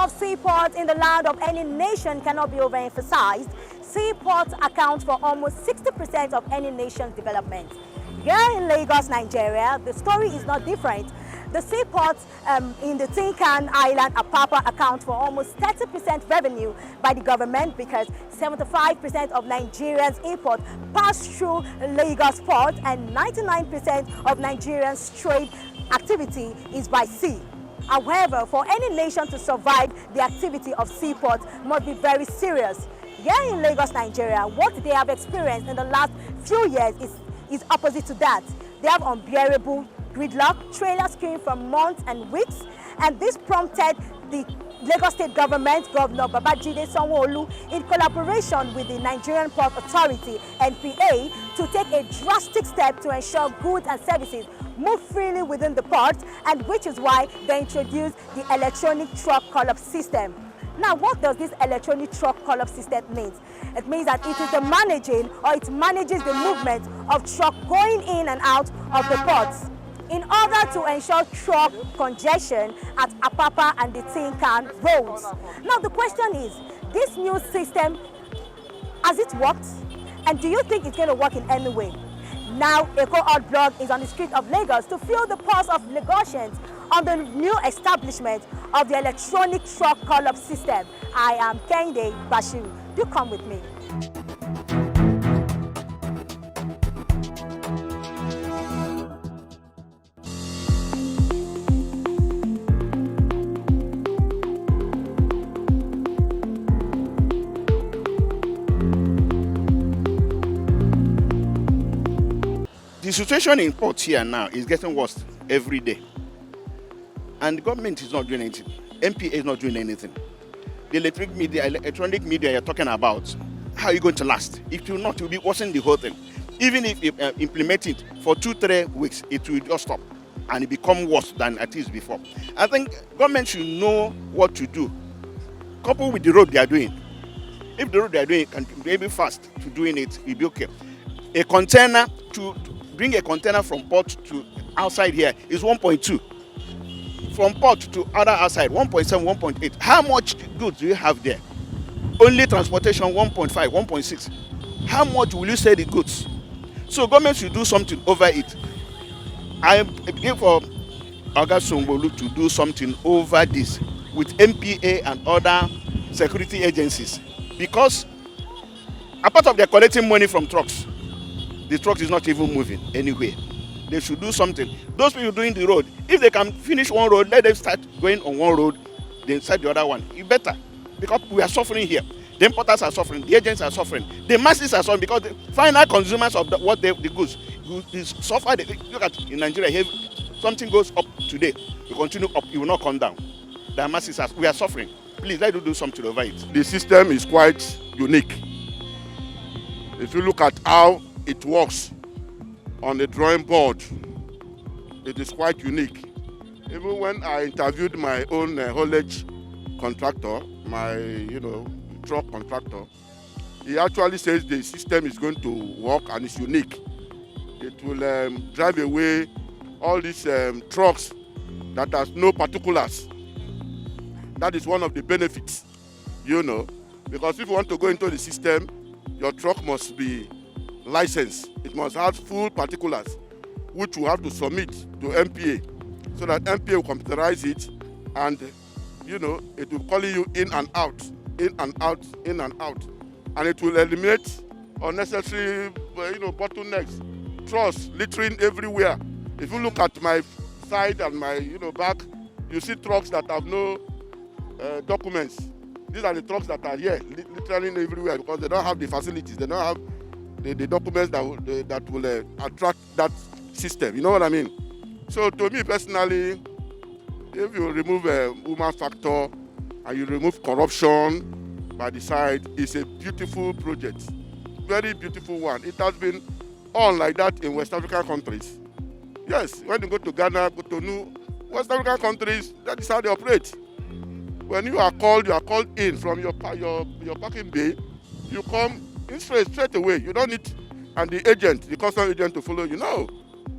of seaports in the land of any nation cannot be overemphasized. Seaports account for almost 60% of any nation's development. Here in Lagos, Nigeria, the story is not different. The seaports in the Tinkan Island, Apapa, account for almost 30% revenue by the government because 75% of Nigerians' import pass through Lagos port and 99% of Nigerians' trade activity is by sea. However, for any nation to survive, the activity of seaports must be very serious. Here in Lagos, Nigeria, what they have experienced in the last few years is opposite to that. They have unbearable gridlock, trailers queuing for months and weeks, and this prompted the Lagos State government, Governor Babajide Sanwo-Olu, in collaboration with the Nigerian Port Authority, NPA, to take a drastic step to ensure goods and services move freely within the port, and which is why they introduced the electronic truck call-up system. Now, what does this electronic truck call-up system mean? It means that it is the managing, or it manages the movement of trucks going in and out of the ports in order to ensure truck congestion at Apapa and the Tinkan roads. Now, the question is, this new system, has it worked? And do you think it's going to work in any way? Now, ekohotblog is on the street of Lagos to feel the pulse of Lagosians on the new establishment of the electronic truck call-up system. I am Kende Bashiru. Do come with me. The situation in ports here now is getting worse every day. And the government is not doing anything. MPA is not doing anything. The electronic media you're talking about, how are you going to last? If you're not, you'll be worsening the whole thing. Even if you implement it for 2-3 weeks, it will just stop and it become worse than it is before. I think government should know what to do, coupled with the road they are doing. If the road they are doing can be able fast to doing it, it'll be okay. A container to bring a container from port to outside here is 1.2. From port to other outside, 1.7, 1.8. How much goods do you have there? Only transportation, 1.5, 1.6. How much will you sell the goods? So government should do something over it. I am looking for Oga Sanwo-Olu to do something over this with MPA and other security agencies. Because apart of their collecting money from trucks, the truck is not even moving anywhere. They should do something. Those people doing the road, if they can finish one road, let them start going on one road, then start the other one. It's better, because we are suffering here. The importers are suffering, the agents are suffering, the masses are suffering, because the final consumers of the goods is suffer. Look at in Nigeria, here, something goes up today, we continue up, it will not come down. The masses we are suffering. Please, let us do something over it. The system is quite unique. If you look at how it works on the drawing board, it is quite unique. Even when I interviewed my own haulage contractor, my truck contractor, he actually says the system is going to work and it's unique. It will drive away all these trucks that has no particulars. That is one of the benefits, because if you want to go into the system, your truck must be licensed. It must have full particulars, which you have to submit to MPA, so that MPA will computerize it, and it will call you in and out, in and out, in and out, and it will eliminate unnecessary, bottlenecks, trucks littering everywhere. If you look at my side and my, back, you see trucks that have no documents. These are the trucks that are here, littering everywhere, because they don't have the facilities, they don't have the documents that will attract that system. You know what I mean? So to me personally, if you remove a human factor and you remove corruption by the side, it's a beautiful project, very beautiful one. It has been on like that in West African countries. Yes, when you go to Ghana, go to West African countries, that is how they operate. When you are called in from your parking bay, you come in straight away. You don't need the custom agent to follow you. No.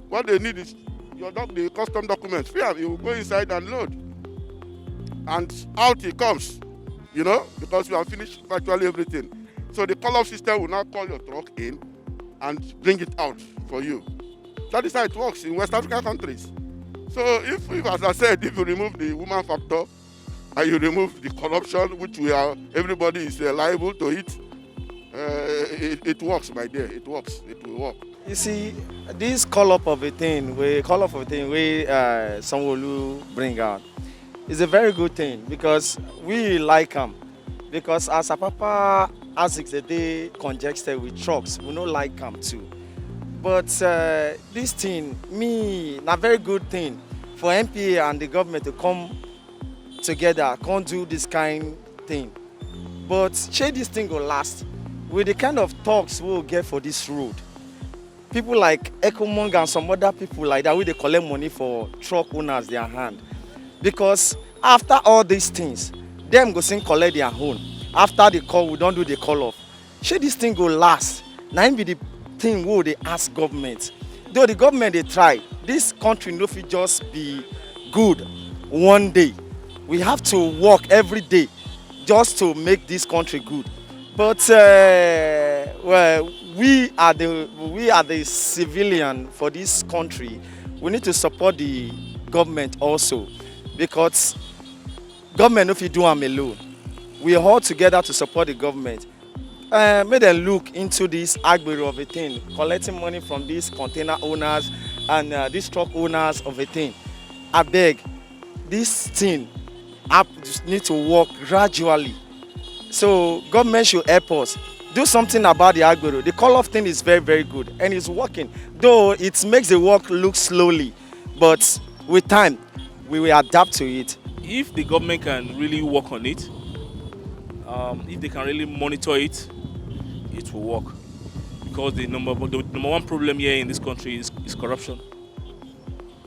What they need is the custom documents. You will go inside and load. and out it comes, you know, because we have finished virtually everything. So the call-off system will now call your truck in and bring it out for you. That is how it works in West African countries. So if as I said, if you remove the woman factor and you remove the corruption, which everybody is liable to it, it works, my dear. It works. It will work. You see, this call-up of a thing, we Sanwo-Olu bring out, is a very good thing because we like them. Because as a papa, as it's a day congested with trucks, we don't like them too. But this thing, a very good thing for MPA and the government to come together, can't do this kind thing. But shey this thing will last with the kind of talks we'll get for this road. People like Ekomong and some other people like that, they collect money for truck owners their hand. Because after all these things, them go sing collect their own. After the call, we don't do the call off. Shey this thing go last? Now be the thing where they ask government. Though the government they try, this country no fit just be good one day. We have to work every day just to make this country good. But well, we are the civilian for this country. We need to support the government also, because government no fit do am alone. We are all together to support the government. May them look into this agbero of a thing, collecting money from these container owners and these truck owners of a thing. I beg, this thing need to work gradually. So government should help us do something about the agbero. The call-off thing is very, very good and it's working. Though it makes the work look slowly, but with time, we will adapt to it. If the government can really work on it, if they can really monitor it, it will work. Because the number one problem here in this country is corruption.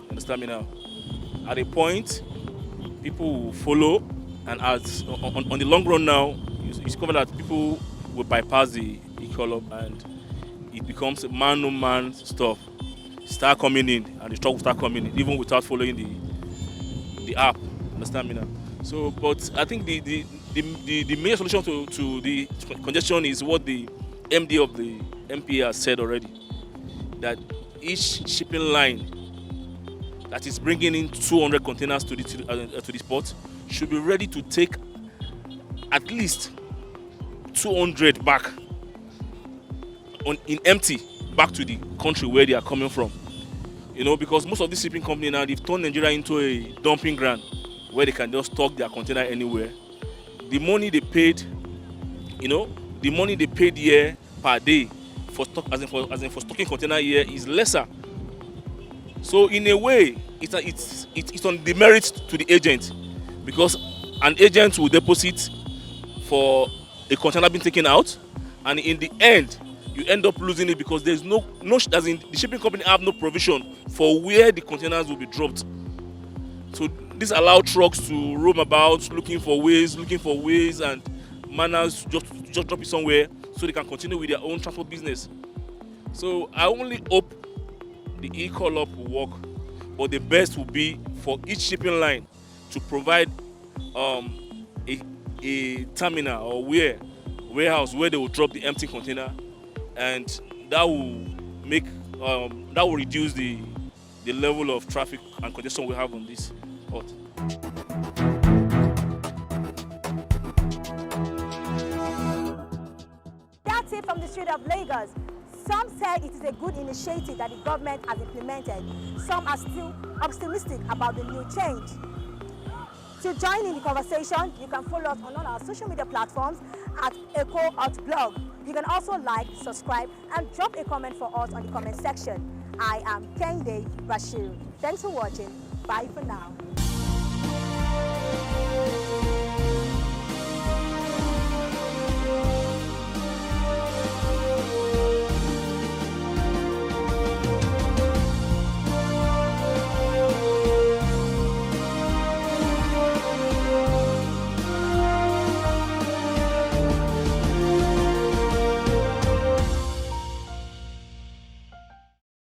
Understand me now? At a point, people will follow, and as on the long run now, you discover that people will bypass the call-up and it becomes man-on-man stuff. Start coming in, and the truck will start coming in, even without following the app. Understand me now? So, but I think the main solution to the congestion is what the MD of the MPA has said already, that each shipping line that is bringing in 200 containers to the port should be ready to take at least 200 back in empty back to the country where they are coming from. You know, because most of these shipping companies now, they've turned Nigeria into a dumping ground where they can just stock their container anywhere. The money they paid, the money they paid here per day for stock, as in for stocking container here, is lesser. So in a way, it's on the merit to the agent, because an agent will deposit for a container being taken out, and in the end, you end up losing it because there's no as in the shipping company have no provision for where the containers will be dropped. So this allows trucks to roam about looking for ways and manners just drop it somewhere so they can continue with their own transport business. So I only hope the e-call-up will work, but the best will be for each shipping line to provide a terminal or warehouse where they will drop the empty container, and that will reduce the level of traffic and congestion we have on this port. That's it from the street of Lagos. Some said it is a good initiative that the government has implemented. Some are still optimistic about the new change. To join in the conversation, you can follow us on all our social media platforms at ekohotblog. You can also like, subscribe, and drop a comment for us on the comment section. I am Kende Bashir. Thanks for watching. Bye for now.